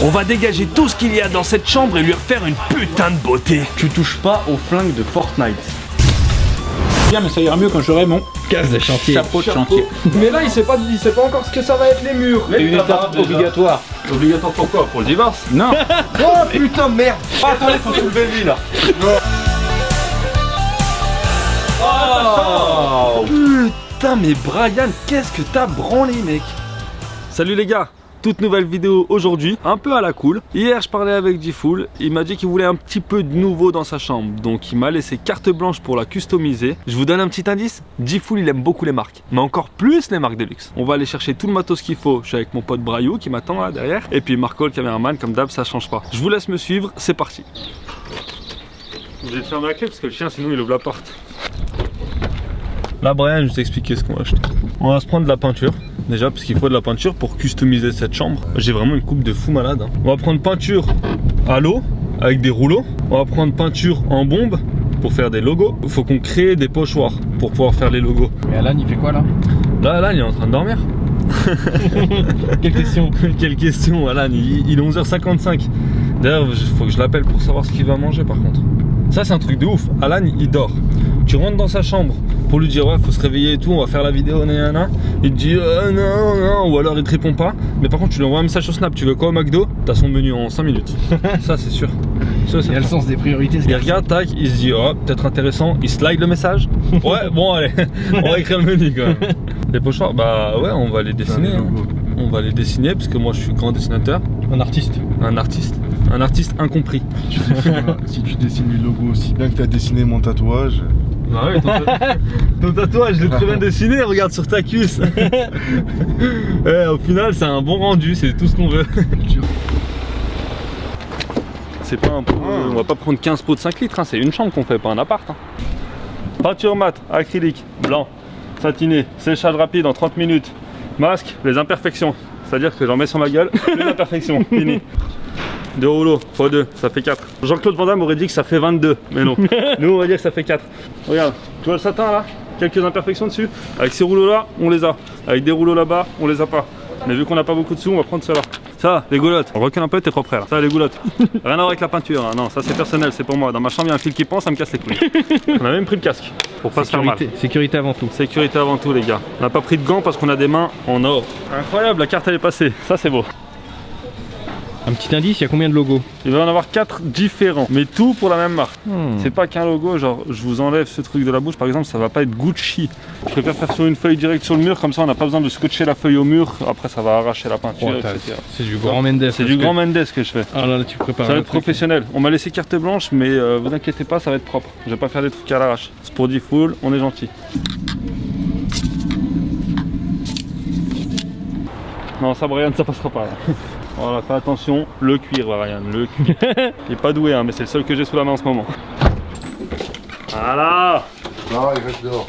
On va dégager tout ce qu'il y a dans cette chambre et lui refaire une putain de beauté. Tu touches pas aux flingues de Fortnite. Bien, mais ça ira mieux quand j'aurai mon Casque de chantier. chapeau de chantier. Mais là, il sait pas encore ce que ça va être les murs. C'est une étape obligatoire. Obligatoire pourquoi? Pour le divorce? Non. Oh putain, merde. Ah, attendez, faut soulever lui là. Oh putain, mais Brian, qu'est-ce que t'as branlé, mec? Salut les gars, toute nouvelle vidéo aujourd'hui, un peu à la cool. Hier, je parlais avec G-Fool, il m'a dit qu'il voulait un petit peu de nouveau dans sa chambre. Donc il m'a laissé carte blanche pour la customiser. Je vous donne un petit indice, G-Fool il aime beaucoup les marques, mais encore plus les marques de luxe. On va aller chercher tout le matos qu'il faut. Je suis avec mon pote Brayou qui m'attend là derrière. Et puis Marco le caméraman, comme d'hab, ça change pas. Je vous laisse me suivre, c'est parti. Vous êtes fermé la clé parce que le chien sinon il ouvre la porte. Là Brian, je vais t'expliquer ce qu'on va acheter. On va se prendre de la peinture, déjà parce qu'il faut de la peinture pour customiser cette chambre. J'ai vraiment une coupe de fou malade. On va prendre peinture à l'eau avec des rouleaux. On va prendre peinture en bombe pour faire des logos. Il faut qu'on crée des pochoirs pour pouvoir faire les logos. Mais Alan, il fait quoi là? Là, il est en train de dormir. Quelle question? Quelle question, Alan, il est 11h55. D'ailleurs, il faut que je l'appelle pour savoir ce qu'il va manger par contre. Ça c'est un truc de ouf, Alan il dort. Tu rentres dans sa chambre pour lui dire ouais faut se réveiller et tout, on va faire la vidéo, nanana. Il te dit non, ou alors il te répond pas. Mais par contre tu lui envoies un message sur Snap, tu veux quoi au McDo? T'as son menu en 5 minutes. Ça c'est sûr. Ça, Il a le sens des priorités. il regarde, tac, il se dit oh peut-être intéressant, il slide le message. Ouais bon allez, on va écrire le menu quand même. Les pochoirs, bah ouais on va les dessiner. On va les dessiner parce que moi je suis grand dessinateur. Un artiste. Un artiste incompris. Si tu dessines les logos aussi bien que tu as dessiné mon tatouage. Bah ouais, ton tatouage, je l'ai très bien dessiné, regarde sur ta cuisse. Au final, c'est un bon rendu, c'est tout ce qu'on veut. C'est pas un pot, on va pas prendre 15 pots de 5 litres, hein, c'est une chambre qu'on fait, pas un appart. Hein. Peinture mat, acrylique, blanc, satiné, séchage rapide en 30 minutes. Masque, les imperfections. C'est-à-dire que j'en mets sur ma gueule, les imperfections, fini. 2 rouleaux, fois 2, ça fait 4. Jean-Claude Van Damme aurait dit que ça fait 22, mais non. Nous on va dire que ça fait 4. Regarde, tu vois le satin là? Quelques imperfections dessus. Avec ces rouleaux là, on les a. Avec des rouleaux là-bas, on les a pas. Mais vu qu'on n'a pas beaucoup de sous, on va prendre ceux-là. Ça, les goulottes, on recule un peu, t'es trop près là. Ça, les goulottes. Rien à voir avec la peinture, hein. Non, ça c'est personnel, c'est pour moi. Dans ma chambre, il y a un fil qui pend, ça me casse les couilles. On a même pris le casque pour pas se faire mal. Sécurité avant tout. Sécurité avant tout, les gars. On n'a pas pris de gants parce qu'on a des mains en or. Incroyable, la carte elle est passée. Ça, c'est beau. Un petit indice, il y a combien de logos? Il va y en avoir 4 différents, mais tout pour la même marque. C'est pas qu'un logo, genre je vous enlève ce truc de la bouche, par exemple, ça va pas être Gucci. Je préfère faire sur une feuille directe sur le mur, comme ça on n'a pas besoin de scotcher la feuille au mur, après ça va arracher la peinture, etc. C'est du grand Mendes. C'est du grand Mendes que je fais. Ah là, tu prépares. Ça va être professionnel. On m'a laissé carte blanche, mais vous inquiétez pas, ça va être propre. Je vais pas faire des trucs à l'arrache. C'est pour G-Fool, on est gentil. Non, ça Brian, ça passera pas là. Voilà, fais attention, le cuir, Brian, le cuir. Il est pas doué, hein, mais c'est le seul que j'ai sous la main en ce moment. Voilà. Non, il reste dehors.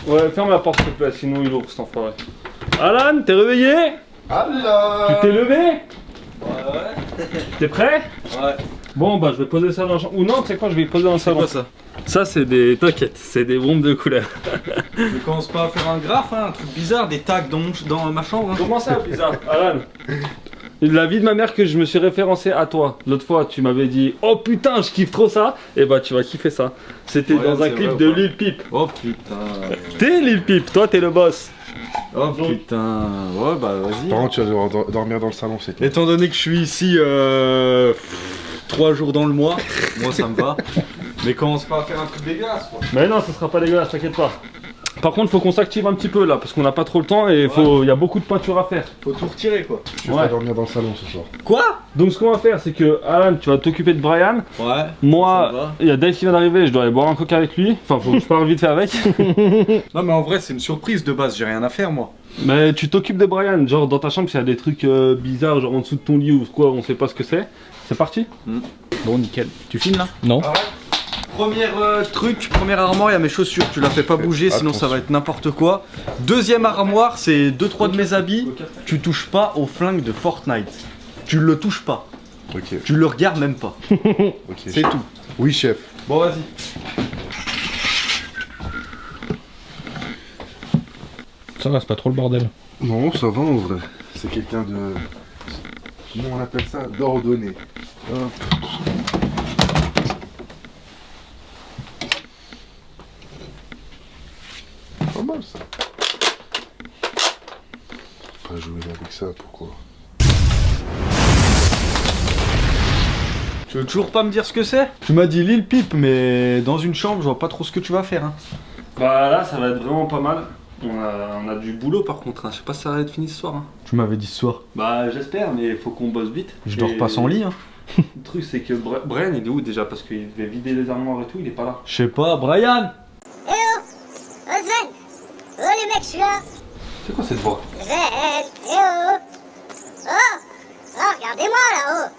Ouais, ferme la porte s'il te plaît, sinon il ouvre cet enfoiré. Alan, t'es réveillé? Allah. Tu t'es levé? Ouais. T'es prêt? Ouais. Bon, bah je vais poser ça dans la chambre. Ou non, tu sais quoi, je vais poser dans le salon. C'est quoi Ça, c'est des... T'inquiète, c'est des bombes de couleur. Ne commence pas à faire un graphe, hein, un truc bizarre, des tags dans ma chambre. Hein. Comment ça, bizarre? Alan, la vie de ma mère que je me suis référencé à toi. L'autre fois, tu m'avais dit oh putain, je kiffe trop ça. Et bah, tu vas kiffer ça. C'était dans un clip de Lil Peep. Oh putain. T'es Lil Peep, toi t'es le boss. Oh putain. Ouais, bah vas-y. Par contre, tu vas devoir dormir dans le salon, c'est tout. Étant donné que je suis ici 3 jours dans le mois, moi ça me va. Mais commence pas à faire un truc dégueulasse quoi. Mais non, ça sera pas dégueulasse, t'inquiète pas. Par contre, faut qu'on s'active un petit peu là, parce qu'on n'a pas trop le temps et il y a beaucoup de peinture à faire. Faut tout retirer quoi. Tu vas dormir dans le salon ce soir. Quoi? Donc ce qu'on va faire, c'est que Alan, tu vas t'occuper de Brian. Ouais. Moi, il y a Dave qui vient d'arriver, je dois aller boire un coca avec lui. Enfin, faut que je parle vite fait avec. Non mais en vrai c'est une surprise de base, j'ai rien à faire moi. Mais tu t'occupes de Brian, genre dans ta chambre, s'il y a des trucs bizarres, genre en dessous de ton lit ou quoi, on sait pas ce que c'est. C'est parti. Bon, nickel. Tu filmes là? Non. Première armoire, il y a mes chaussures, tu la fais pas bouger sinon ça va être n'importe quoi. Deuxième armoire, c'est 2-3 de mes habits. Tu touches pas aux flingues de Fortnite. Tu le touches pas. Ok. Tu le regardes même pas. Ok. C'est tout. Oui, chef. Bon vas-y. Ça va, c'est pas trop le bordel. Non, ça va en vrai. C'est quelqu'un de Nous on appelle ça d'ordonner. Hop. Pas mal ça. Pas jouer avec ça, pourquoi? Tu veux toujours pas me dire ce que c'est? Tu m'as dit Lil Peep, mais dans une chambre, je vois pas trop ce que tu vas faire. Hein. Bah là, ça va être vraiment pas mal. On a du boulot par contre, hein. Je sais pas si ça va être fini ce soir. Hein. Tu m'avais dit ce soir. Bah j'espère, mais faut qu'on bosse vite. Je dors pas sans lit. Hein. Le truc c'est que Brian il est où déjà? Parce qu'il devait vider les armoires et tout, il est pas là. Je sais pas, Brian. Eh oh Sven. Oh les mecs, je suis là. C'est quoi cette voix? Sven. Eh oh. Oh, regardez-moi là-haut.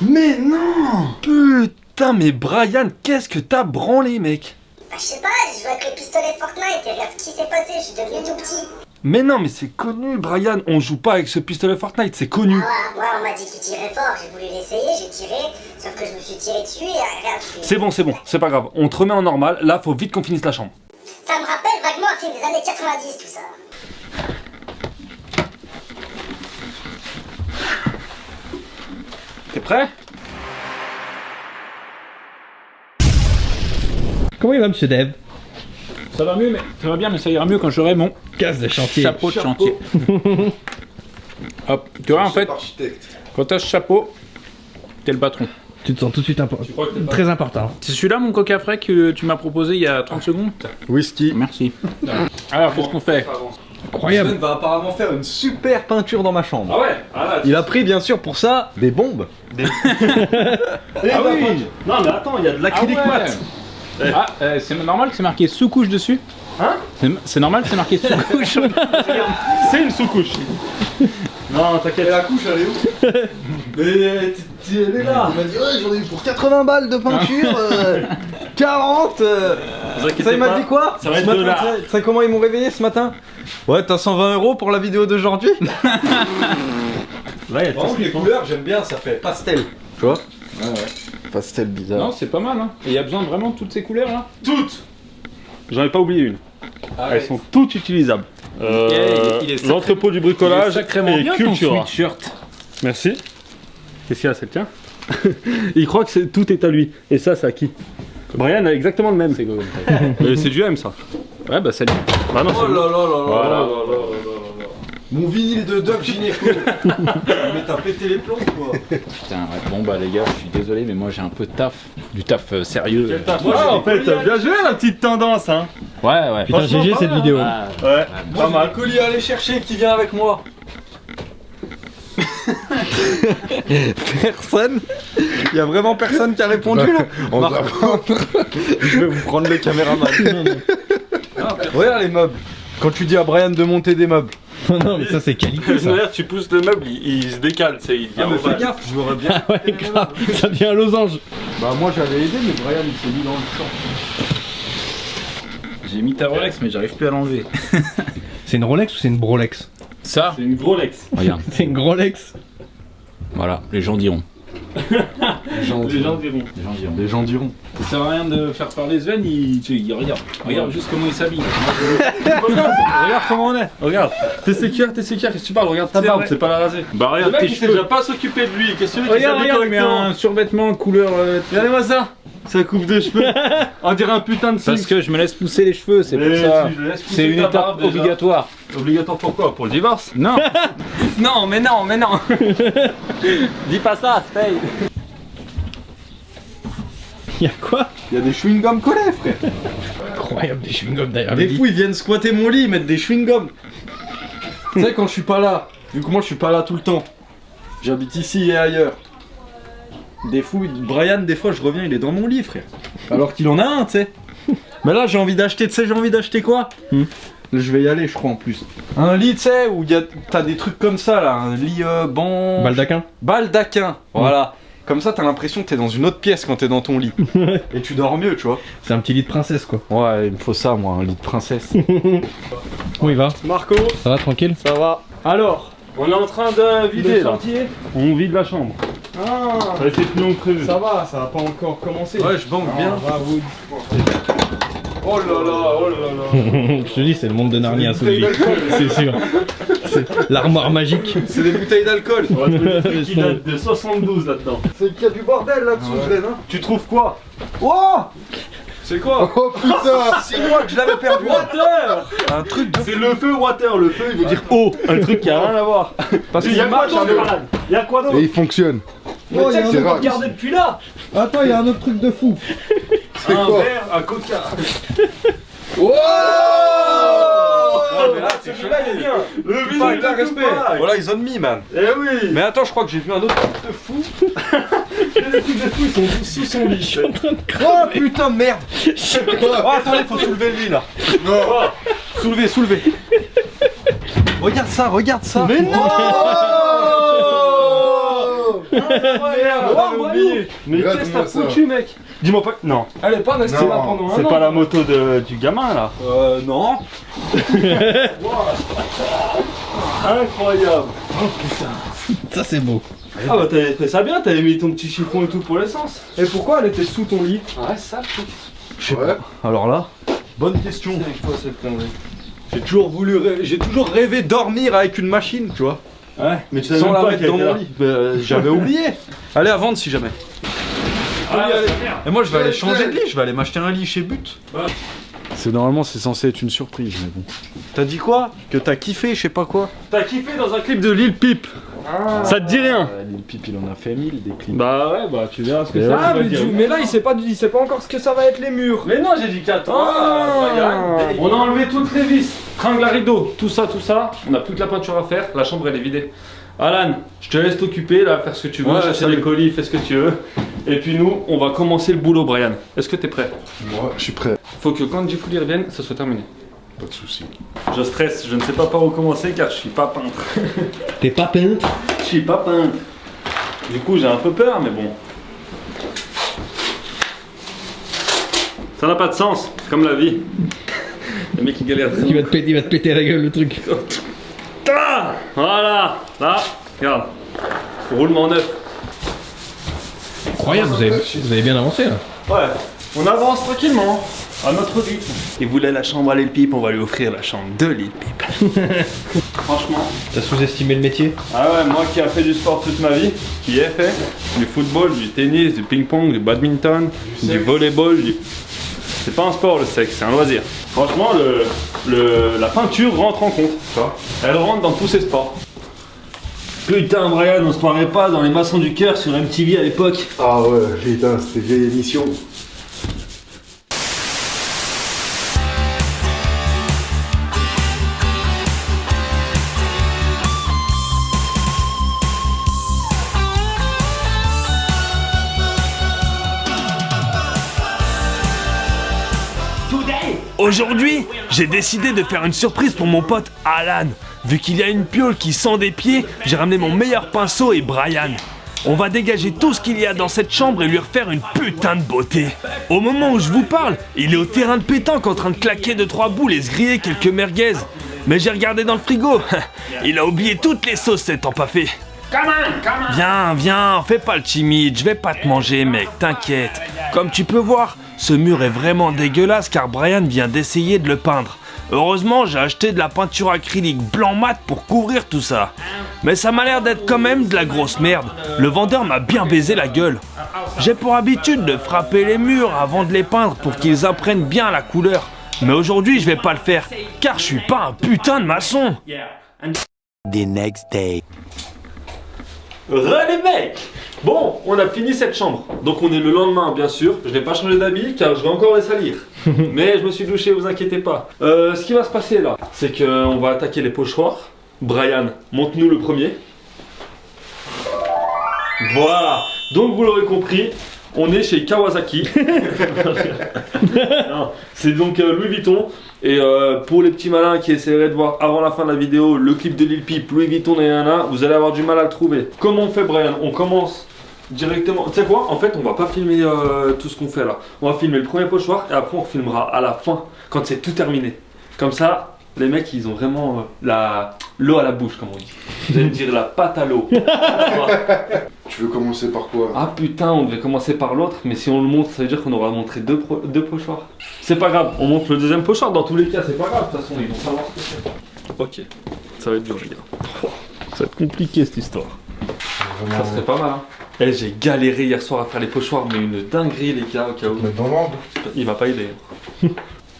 Mais non! Putain, mais Brian, qu'est-ce que t'as branlé, mec? Bah je sais pas, je joue avec les pistolets de Fortnite et regarde ce qui s'est passé, je suis devenu tout petit. Mais non, mais c'est connu, Brian. On joue pas avec ce pistolet Fortnite, c'est connu. Moi on m'a dit qu'il tirait fort, j'ai voulu l'essayer, j'ai tiré, sauf que je me suis tiré dessus et regarde, je suis... C'est bon, c'est pas grave. On te remet en normal. Là, faut vite qu'on finisse la chambre. Ça me rappelle vaguement un film des années 90 tout ça. T'es prêt? Comment il va, monsieur Dev? Ça va mieux, mais ça va bien, mais ça ira mieux quand j'aurai mon Casse de chantier. chapeau de chantier. Hop, tu vois en fait, Architecte. quand t'as ce chapeau, t'es le patron. Tu te sens tout de suite très important. C'est celui-là mon coca frais que tu m'as proposé il y a 30 secondes? Whisky. Merci. Alors, qu'est-ce qu'on fait? Incroyable. Sven va apparemment faire une super peinture dans ma chambre. Ah ouais? Ah là, Il a pris bien sûr pour ça des bombes. Ah oui! Non, mais attends, il y a de l'acrylique mat. Ah, c'est normal que c'est marqué sous-couche dessus? Hein? C'est normal que c'est marqué sous-couche? C'est une sous-couche. Non, t'inquiète. la couche, elle est où? Mais elle est là. Il m'a dit ouais, j'en ai eu pour 80 balles de peinture. 40. Ça il m'a dit quoi? Ça va être Ce matin, de l'art. tu sais comment ils m'ont réveillé ce matin? Ouais, t'as 120 € pour la vidéo d'aujourd'hui. Là, il y a tout ce Les qu'il faut. couleurs, j'aime bien, ça fait pastel. Tu vois? Pastel bizarre. Non, c'est pas mal, hein. Et il y a besoin de vraiment toutes ces couleurs là? Toutes! J'en ai pas oublié une. Elles sont toutes utilisables. Il est sacré- L'entrepôt du Il est bricolage sacrément et bien ton Cultura. sweatshirt. Merci. Qu'est-ce qu'il y a, c'est le tien? Il croit que tout est à lui. Et ça, c'est à qui? Brian a exactement le même. C'est quoi? C'est du M, ça. Ouais, bah salut. Bah non, c'est Oh là là là Voilà. là là là là. Mon vinyle de Doc Gynéco. Mais t'as pété les plombs quoi. Putain, ouais. Bon bah les gars, je suis désolé, mais moi j'ai un peu de taf. Du taf sérieux. en fait, bien joué la petite tendance, hein. Ouais. Putain, Franchement, GG pas cette mal. vidéo. Ah, Ouais, pas J'ai mal. un colis à aller chercher qui vient avec moi. Personne. Il y a vraiment personne qui a répondu là. On Marc, je vais vous prendre le caméraman. Regarde les meubles. Quand tu dis à Brian de monter des meubles. Non, mais ça, c'est qualité, ça. Tu pousses le meuble, il se décale. Il Ah devient mais fais ovale. gaffe, je l'aurais bien. Ouais, grave. Ça devient un losange. Bah moi j'avais aidé mais Brian il s'est mis dans le champ. j'ai mis ta Rolex, mais j'arrive plus à l'enlever. C'est une Rolex ou c'est une Brolex? Ça, C'est une Rolex. regarde. C'est une Rolex. Voilà, les gens diront. Les gens diront. Les gens diront. Les gens diront. Ça sert à rien de faire parler Sven, il regarde. Regarde juste comment il s'habille. Regarde comment on est. Regarde. T'es sécure, qu'est-ce que tu parles? Regarde ta C'est barbe, vrai. c'est pas la raser. Bah Le regarde mec, tes il sait cheveux. déjà pas s'occuper de lui. Qu'est-ce que tu veux qu'il Regarde, s'habille regarde, mais correctement? un survêtement couleur. Regardez-moi ça. Sa coupe de cheveux. On dirait un putain de Parce Sims. que je me laisse pousser les cheveux, c'est pour Mais ça. tu laisses pousser C'est une ta étape barbe, déjà. obligatoire. Obligatoire pourquoi? Pour le divorce? Non. Non, mais non. Dis pas ça, Stay. Y'a quoi? Il y a des chewing-gums collés frère. Incroyable, des chewing-gums derrière le Des lit. fous ils viennent squatter mon lit, ils mettent des chewing-gums. Tu sais quand je suis pas là, vu que moi je suis pas là tout le temps. J'habite ici et ailleurs. Des fous, Brian des fois je reviens il est dans mon lit frère. Alors qu'il en a un tu sais. Mais là j'ai envie d'acheter, tu sais j'ai envie d'acheter quoi? Là, je vais y aller je crois en plus. Un lit tu sais où t'as des trucs comme ça là, un lit banc... Baldaquin. Baldaquin, voilà. Comme ça t'as l'impression que t'es dans une autre pièce quand t'es dans ton lit. Et tu dors mieux tu vois. C'est un petit lit de princesse, quoi. Ouais il me faut ça moi, un lit de princesse. Comment il va? Marco, Ça va, tranquille? Ça va. Alors, on est en train de vider le là. chantier. On vide la chambre. Ah, Ça a été plus long que prévu. ça va pas encore commencé. Ouais je banque bien. Ah, bravo. Oh là là, oh là là. Je te dis, c'est le monde de Narnia, ce lit. C'est sûr. L'armoire magique. C'est des bouteilles d'alcool. On va trouver des trucs qui datent de 72 là-dedans. C'est qu'il y a du bordel là-dessous, hein. Tu trouves quoi? Oh! C'est quoi? Oh putain! 6 mois que je l'avais perdu. Water! Un truc de. C'est le feu water, le feu il veut dire eau, un truc qui a rien à voir. Parce qu'il y a quoi d'autre? Il y a quoi d'autre? Et il fonctionne. Oh, il y a un C'est autre- rare. Regardez depuis là. Attends, il y a un autre truc de fou. C'est Un quoi? verre à coca. Oh! Non, mais là, c'est celui-là, il est bien. Le Pas visage avec la de respect. Tupac. Voilà, ils ont mis, man. Eh oui. Mais attends, je crois que j'ai vu un autre truc de fou. Les trucs de fou ils sont sous son lit. Oh putain de merde. Oh, attendez, faut soulever le lit là. Non! Soulevez, soulevez. Regarde ça, regarde ça. Mais non. Incroyable. Oh, oublié. Mais qu'est-ce que Regarde-moi t'as ça. foutu mec? Dis-moi pas. Non. Elle est pas restée Non. là pendant un C'est an. pas la moto du gamin là. Non. Incroyable. Ça c'est beau. Ah bah t'avais fait ça bien, t'avais mis ton petit chiffon et tout pour l'essence. Et pourquoi elle était sous ton lit? Ouais, ça le truc. Je sais Ouais. pas. Alors là, bonne question. J'ai toujours rêvé dormir avec une machine, tu vois. Ouais, mais tu savais Sans même la pas mettre qu'elle dans était mon là. lit. J'avais oublié. Allez à vendre si jamais. Ah, Et moi je vais aller changer de lit, je vais aller m'acheter un lit chez But. Normalement c'est censé être une surprise, mais bon. T'as dit quoi? Que t'as kiffé, je sais pas quoi. T'as kiffé dans un clip de Lil Peep. Ça te dit rien? Lil Peep il en a fait 1000 des clips. Bah ouais, bah tu verras ce que Et ça Ah, va mais, dire. mais là, il sait pas encore ce que ça va être les murs. Mais non, j'ai dit qu'à toi. Ah. On a enlevé toutes les vis, tringle à rideau, tout ça. On a plus que la peinture à faire, la chambre elle est vidée. Alan, je te laisse t'occuper là, faire ce que tu veux, Ouais, chercher salut. les colis, fais ce que tu veux. Et puis nous, on va commencer le boulot, Brian. Est-ce que t'es prêt? Moi, je suis prêt. Faut que quand Jifouli revienne, ça soit terminé. Pas de soucis. Je stresse, je ne sais pas par où commencer car je suis pas peintre. T'es pas peintre? Je suis pas peintre. Du coup, j'ai un peu peur, mais bon. Ça n'a pas de sens, comme la vie. Le mec il galère. Il va te péter la gueule le truc. Ah, voilà, là, regarde. Roulement neuf. Incroyable, vous avez bien avancé là. Ouais, on avance tranquillement, à notre rythme. Il voulait la chambre à Lil Peep, on va lui offrir la chambre de Lil Peep. Franchement. T'as sous-estimé le métier? Ah ouais, moi qui a fait du sport toute ma vie, qui ai fait du football, du tennis, du ping-pong, du badminton, du volleyball, c'est pas un sport le sexe, c'est un loisir. Franchement, la peinture rentre en compte, tu vois. Elle rentre dans tous ces sports. Putain Brian, on se croirait pas dans les maçons du cœur sur MTV à l'époque. Ah ouais, putain, c'était vieille émission. Aujourd'hui, j'ai décidé de faire une surprise pour mon pote Alan. Vu qu'il y a une piole qui sent des pieds, j'ai ramené mon meilleur pinceau et Brian. On va dégager tout ce qu'il y a dans cette chambre et lui refaire une putain de beauté. Au moment où je vous parle, il est au terrain de pétanque en train de claquer 2-3 boules et se griller quelques merguez. Mais j'ai regardé dans le frigo, il a oublié toutes les sauces cet empaffé. Viens, fais pas le timide, je vais pas te manger mec, t'inquiète. Comme tu peux voir, ce mur est vraiment dégueulasse car Brian vient d'essayer de le peindre. Heureusement, j'ai acheté de la peinture acrylique blanc mat pour couvrir tout ça. Mais ça m'a l'air d'être quand même de la grosse merde. Le vendeur m'a bien baisé la gueule. J'ai pour habitude de frapper les murs avant de les peindre pour qu'ils apprennent bien la couleur. Mais aujourd'hui, je vais pas le faire car je suis pas un putain de maçon. The next day. Les mecs! Bon, on a fini cette chambre. Donc on est le lendemain, bien sûr. Je vais pas changer d'habit car je vais encore les salir. Mais je me suis douché, vous inquiétez pas. Ce qui va se passer là, c'est qu'on va attaquer les pochoirs. Brian, monte-nous le premier. Voilà. Donc vous l'aurez compris, on est chez Kawasaki. Non, c'est donc Louis Vuitton. Et pour les petits malins qui essaieraient de voir avant la fin de la vidéo le clip de Lil Peep, Louis Vuitton et Nana, vous allez avoir du mal à le trouver. Comment on fait Brian? On commence directement. Tu sais quoi? En fait on va pas filmer tout ce qu'on fait là. On va filmer le premier pochoir et après on filmera à la fin quand c'est tout terminé. Comme ça les mecs ils ont vraiment l'eau à la bouche comme on dit. Vous allez me dire la pâte à l'eau. Tu veux commencer par quoi? Ah putain, on devait commencer par l'autre, mais si on le montre, ça veut dire qu'on aura montré deux pochoirs. C'est pas grave, on montre le deuxième pochoir, dans tous les cas, c'est pas grave, de toute façon, ils vont savoir ce que c'est. Ok, ça va être dur les gars. Oh, ça va être compliqué cette histoire. Ça serait pas mal hein. Eh, j'ai galéré hier soir à faire les pochoirs, mais une dinguerie les gars au cas où. Mais dans l'ordre. Il m'a pas aidé.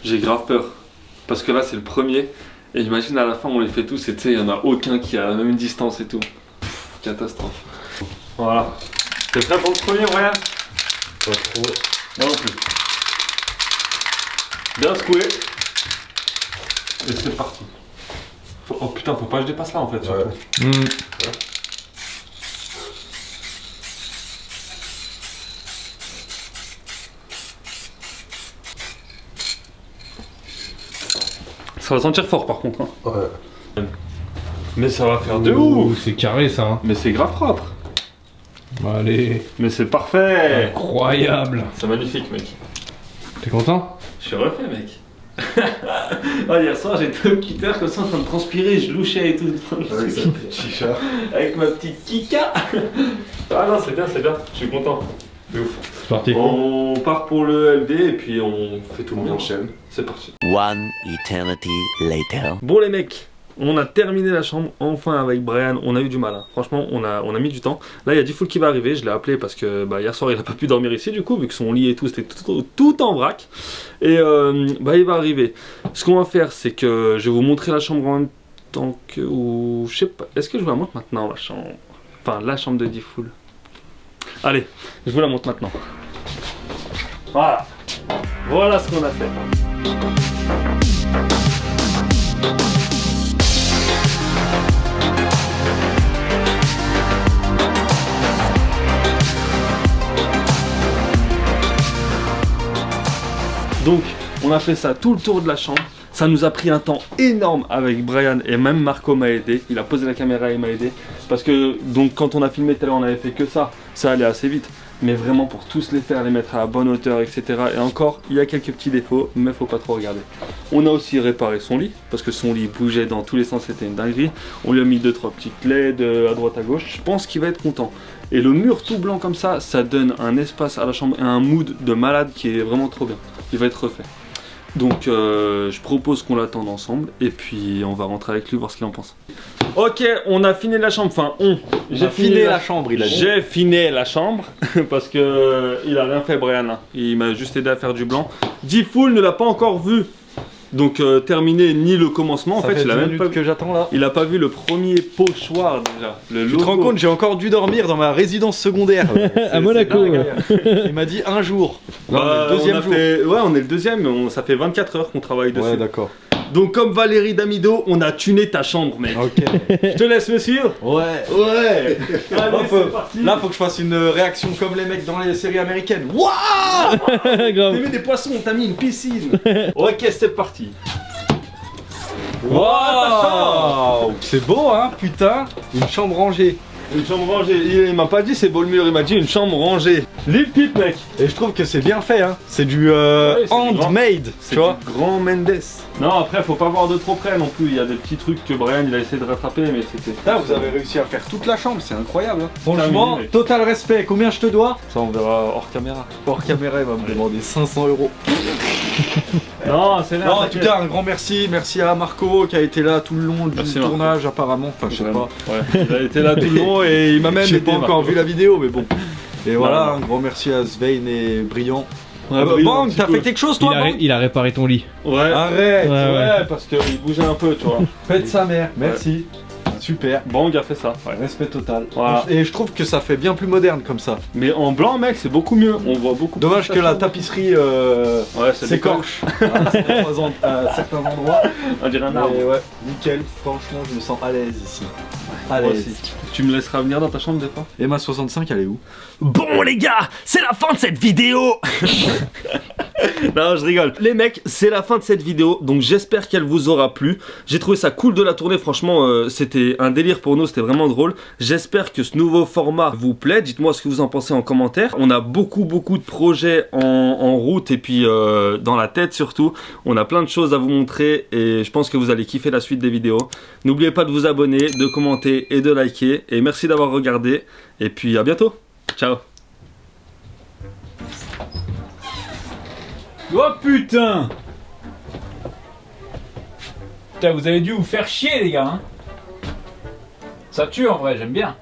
J'ai grave peur. Parce que là c'est le premier. Et imagine à la fin on les fait tous et tu sais, il y en a aucun qui est à la même distance et tout. Pff, catastrophe. Voilà. T'es prêt pour le premier, Brian? Pas trop. Moi non plus. Bien secoué. Et c'est parti. Oh putain, faut pas que je dépasse là en fait. Surtout. Ça va sentir fort par contre. Hein. Ouais. Mais ça va faire de ouf. C'est carré ça. Hein. Mais c'est grave propre. Allez. Mais c'est parfait. Incroyable. C'est magnifique mec. T'es content? Je suis refait mec. Ah, hier soir j'étais au cutter comme ça en train de transpirer, je louchais et tout. Avec sa petite chicha. Avec ma petite kika. Ah non c'est bien, je suis content. C'est ouf. C'est parti. On part pour le LD et puis on fait tout le On monde. enchaîne. C'est parti. One eternity later. Bon les mecs, on a terminé la chambre enfin avec Brian, on a eu du mal, hein. Franchement on a mis du temps. Là il y a Diffoul qui va arriver, je l'ai appelé parce que hier soir il a pas pu dormir ici du coup, vu que son lit et tout c'était tout en vrac. Et il va arriver. Ce qu'on va faire c'est que je vais vous montrer la chambre en même temps que... ou je sais pas, est-ce que je vous la montre maintenant la chambre? Enfin la chambre de Diffoul. Allez, je vous la montre maintenant. Voilà. Voilà ce qu'on a fait. Donc, on a fait ça tout le tour de la chambre. Ça nous a pris un temps énorme avec Brian et même Marco m'a aidé. Il a posé la caméra et m'a aidé. Parce que, donc, quand on a filmé tout à l'heure, on avait fait que ça. Ça allait assez vite. Mais vraiment pour tous les faire, les mettre à la bonne hauteur, etc. Et encore, il y a quelques petits défauts, mais faut pas trop regarder. On a aussi réparé son lit, parce que son lit bougeait dans tous les sens, c'était une dinguerie. On lui a mis 2-3 petites LED à droite à gauche. Je pense qu'il va être content. Et le mur tout blanc comme ça, ça donne un espace à la chambre et un mood de malade qui est vraiment trop bien. Il va être refait. Donc je propose qu'on l'attende ensemble et puis on va rentrer avec lui voir ce qu'il en pense. Ok, on a fini la chambre, enfin j'ai fini la chambre, il a dit. J'ai fini la chambre parce que il a rien fait Brian, hein. Il m'a juste aidé à faire du blanc. Diffoul ne l'a pas encore vu. Donc terminé ni le commencement, en fait il a même pas que j'attends là. Il a pas vu le premier pochoir déjà. Tu te rends compte, j'ai encore dû dormir dans ma résidence secondaire. À Monaco. Il m'a dit un jour. Non, Bah, le deuxième jour. Ouais, on est le deuxième, mais ça fait 24 heures qu'on travaille dessus. Ouais, d'accord. Donc comme Valérie Damido, on a tuné ta chambre, mec. Ok. Je te laisse me suivre. Ouais. Ouais. Là, Allez, c'est parti. là, faut que je fasse une réaction comme les mecs dans les séries américaines. Wouah! T'as Grave. mis des poissons, t'as mis une piscine. Ok, c'est parti. Waouh! C'est beau, hein, putain. Une chambre rangée. Une chambre rangée. Il m'a pas dit c'est beau le mur, il m'a dit une chambre rangée. Live Pip, mec. Et je trouve que c'est bien fait, hein. C'est du c'est du handmade, C'est tu vois. du grand Mendes. Non, après, faut pas voir de trop près non plus. Il y a des petits trucs que Brian il a essayé de rattraper, mais c'était. Là, vous avez réussi à faire toute la chambre, c'est incroyable. Hein. Franchement, Terminé. total respect. Combien je te dois? Ça, on verra hors caméra. Hors caméra, il va me demander 500 €. Non, c'est là. Non, en tout cas, un grand merci. Merci à Marco qui a été là tout le long du Merci, Marco. tournage, apparemment. Enfin, je sais pas. Ouais, il a été là tout le long et il m'a même J'ai aidé, pas encore Marco. vu la vidéo, mais bon. Et voilà, non. un grand merci à Svein et Brillant. Ouais, Brillant, un Bang, petit t'as peu. fait quelque chose toi, Bang? Il a réparé ton lit. Ouais. Arrête. Ouais, parce qu'il bougeait un peu, tu vois. Faites sa mère. Merci. Super. Bang a fait ça. Ouais. Respect total. Voilà. Et je trouve que ça fait bien plus moderne comme ça. Mais en blanc, mec, c'est beaucoup mieux. On voit beaucoup. Dommage plus que la chambre. tapisserie Ouais, c'est s'écorche à certains endroits. On dirait un arbre. Mais ouais, nickel. Franchement, je me sens à l'aise ici. À Moi l'aise. aussi. Tu me laisseras venir dans ta chambre des fois? Et ma 65, elle est où? Bon les gars, c'est la fin de cette vidéo. Non, je rigole. Les mecs, c'est la fin de cette vidéo, donc j'espère qu'elle vous aura plu. J'ai trouvé ça cool de la tourner, franchement, c'était un délire pour nous, c'était vraiment drôle. J'espère que ce nouveau format vous plaît. Dites-moi ce que vous en pensez en commentaire. On a beaucoup de projets en route et puis dans la tête surtout. On a plein de choses à vous montrer et je pense que vous allez kiffer la suite des vidéos. N'oubliez pas de vous abonner, de commenter et de liker. Et merci d'avoir regardé. Et puis à bientôt. Ciao. Oh putain! Putain, vous avez dû vous faire chier, les gars, hein? Ça tue en vrai, j'aime bien.